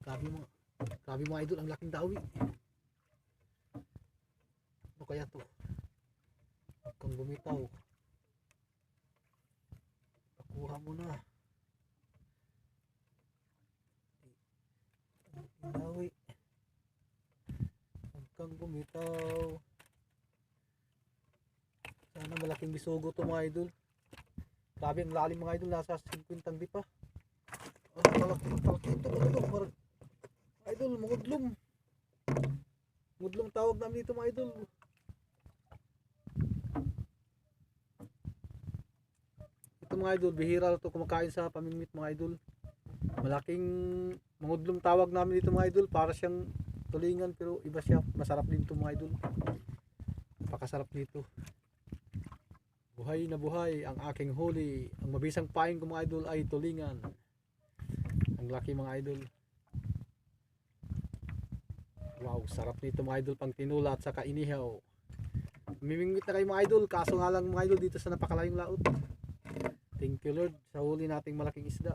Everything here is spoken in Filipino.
Grabe mga, grabe mga idol, ang laking dawi. Ano kaya to? Kung bumitaw. Pakuha mo na. Ang dawi. Huwag kang bumitaw. Sana malaking bisugo to mga idol. Grabe ang lalim mga idol, nasa 50 di pa. Ang palaki ito mga idol. Idol, mangudlom. Mangudlom tawag namin dito mga idol. Ito mga idol, bihira to kumakain sa pamimit mga idol. Malaking mangudlom tawag namin dito mga idol. Para siyang tulingan pero iba siya. Masarap din to mga idol. Napakasarap nito. Buhay na buhay ang aking huli. Ang mabisang pain ko mga idol ay tulingan. Ang laki mga idol. Wow, sarap nito mga idol pang tinula at saka inihaw. Mimingwit na kayo mga idol, kaso nga lang mga idol dito sa napakalayong laot. Thank you Lord sa huli nating malaking isda.